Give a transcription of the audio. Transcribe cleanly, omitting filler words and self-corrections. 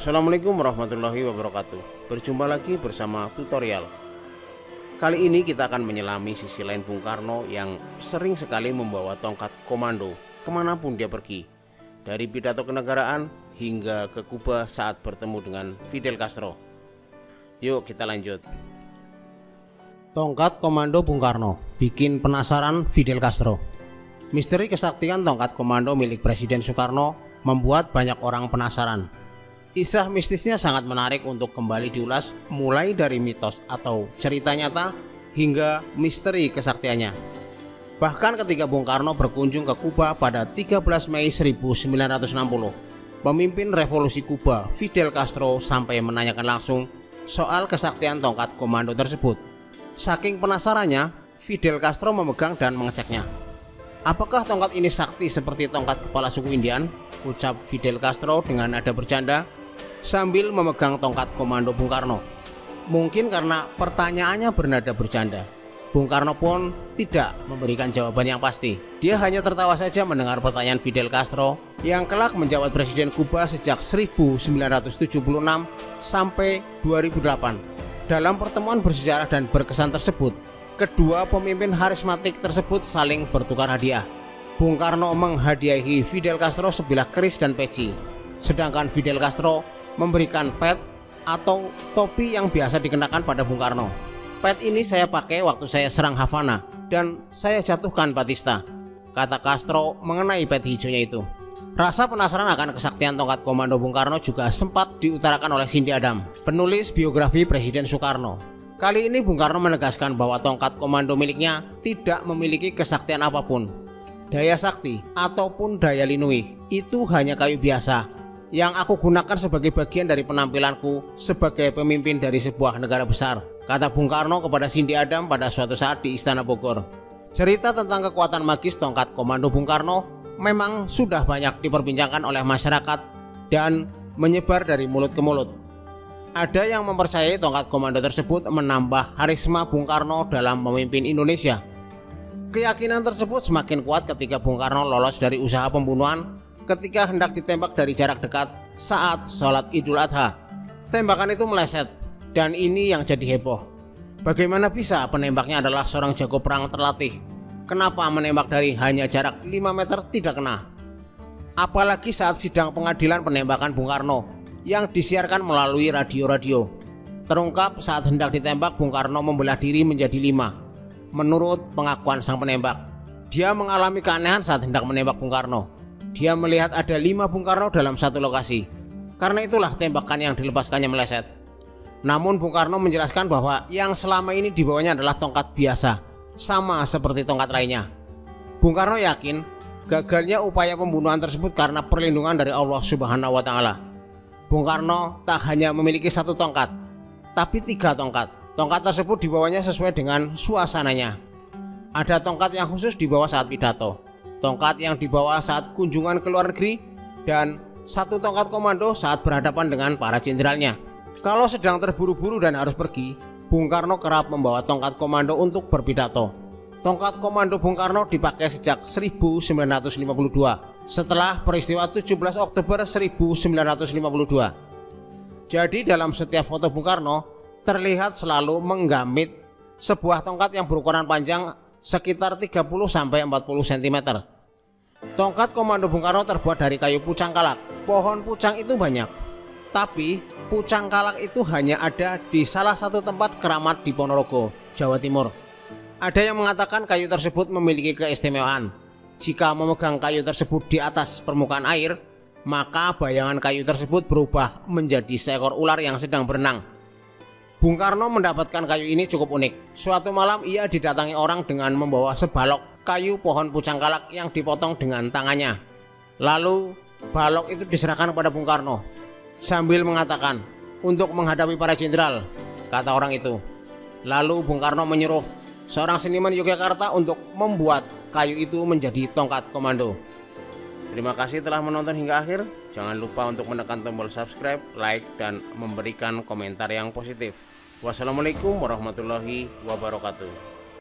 Assalamualaikum warahmatullahi wabarakatuh. Berjumpa lagi bersama tutorial. Kali ini kita akan menyelami sisi lain Bung Karno yang sering sekali membawa tongkat komando kemanapun dia pergi, dari pidato kenegaraan hingga ke Kuba saat bertemu dengan Fidel Castro. Yuk kita lanjut. Tongkat komando Bung Karno bikin penasaran Fidel Castro. Misteri kesaktian tongkat komando milik Presiden Soekarno membuat banyak orang penasaran. Kisah mistisnya sangat menarik untuk kembali diulas, mulai dari mitos atau cerita nyata hingga misteri kesaktiannya. Bahkan ketika Bung Karno berkunjung ke Kuba pada 13 Mei 1960, pemimpin revolusi Kuba Fidel Castro sampai menanyakan langsung soal kesaktian tongkat komando tersebut. Saking penasarannya, Fidel Castro memegang dan mengeceknya. "Apakah tongkat ini sakti seperti tongkat kepala suku Indian?" ucap Fidel Castro dengan nada bercanda sambil memegang tongkat komando Bung Karno. Mungkin karena pertanyaannya bernada bercanda, Bung Karno pun tidak memberikan jawaban yang pasti. Dia hanya tertawa saja mendengar pertanyaan Fidel Castro yang kelak menjabat Presiden Kuba sejak 1976 sampai 2008. Dalam pertemuan bersejarah dan berkesan tersebut, kedua pemimpin karismatik tersebut saling bertukar hadiah. Bung Karno menghadiahi Fidel Castro sebilah keris dan peci, sedangkan Fidel Castro memberikan pet atau topi yang biasa dikenakan pada Bung Karno. "Pet ini saya pakai waktu saya serang Havana dan saya jatuhkan Batista," kata Castro mengenai pet hijaunya itu. Rasa penasaran akan kesaktian tongkat komando Bung Karno juga sempat diutarakan oleh Cindy Adam, penulis biografi Presiden Soekarno. Kali ini Bung Karno menegaskan bahwa tongkat komando miliknya tidak memiliki kesaktian apapun. Daya sakti ataupun daya linui itu hanya kayu biasa yang aku gunakan sebagai bagian dari penampilanku sebagai pemimpin dari sebuah negara besar, kata Bung Karno kepada Cindy Adam pada suatu saat di Istana Bogor. Cerita tentang kekuatan magis tongkat komando Bung Karno memang sudah banyak diperbincangkan oleh masyarakat dan menyebar dari mulut ke mulut. Ada yang mempercayai tongkat komando tersebut menambah karisma Bung Karno dalam memimpin Indonesia. Keyakinan tersebut semakin kuat ketika Bung Karno lolos dari usaha pembunuhan ketika hendak ditembak dari jarak dekat saat sholat Idul Adha. Tembakan itu meleset dan ini yang jadi heboh. Bagaimana bisa penembaknya adalah seorang jago perang terlatih? Kenapa menembak dari hanya jarak 5 meter tidak kena? Apalagi saat sidang pengadilan penembakan Bung Karno yang disiarkan melalui radio-radio. Terungkap saat hendak ditembak Bung Karno membelah diri menjadi 5. Menurut pengakuan sang penembak, dia mengalami keanehan saat hendak menembak Bung Karno. Dia melihat ada 5 Bung Karno dalam satu lokasi. Karena itulah tembakan yang dilepaskannya meleset. Namun Bung Karno menjelaskan bahwa yang selama ini dibawanya adalah tongkat biasa, sama seperti tongkat lainnya. Bung Karno yakin gagalnya upaya pembunuhan tersebut karena perlindungan dari Allah Subhanahu wa Ta'ala. Bung Karno tak hanya memiliki 1 tongkat, tapi 3 tongkat. Tongkat tersebut dibawanya sesuai dengan suasananya. Ada tongkat yang khusus dibawa saat pidato, tongkat yang dibawa saat kunjungan ke luar negeri, dan 1 tongkat komando saat berhadapan dengan para jenderalnya. Kalau sedang terburu-buru dan harus pergi, Bung Karno kerap membawa tongkat komando untuk berpidato. Tongkat komando Bung Karno dipakai sejak 1952, setelah peristiwa 17 Oktober 1952. Jadi dalam setiap foto Bung Karno terlihat selalu menggamit sebuah tongkat yang berukuran panjang sekitar 30-40 cm. Tongkat komando Bung Karno terbuat dari kayu pucang kalak. Pohon pucang itu banyak, tapi pucang kalak itu hanya ada di salah satu tempat keramat di Ponorogo, Jawa Timur. Ada yang mengatakan kayu tersebut memiliki keistimewaan. Jika memegang kayu tersebut di atas permukaan air, maka bayangan kayu tersebut berubah menjadi seekor ular yang sedang berenang. Bung Karno mendapatkan kayu ini cukup unik. Suatu malam ia didatangi orang dengan membawa sebalok kayu pohon pucang kalak yang dipotong dengan tangannya. Lalu balok itu diserahkan kepada Bung Karno sambil mengatakan, "Untuk menghadapi para jenderal," kata orang itu. Lalu Bung Karno menyuruh seorang seniman Yogyakarta untuk membuat kayu itu menjadi tongkat komando. Terima kasih telah menonton hingga akhir. Jangan lupa untuk menekan tombol subscribe, like, dan memberikan komentar yang positif. Wassalamualaikum warahmatullahi wabarakatuh.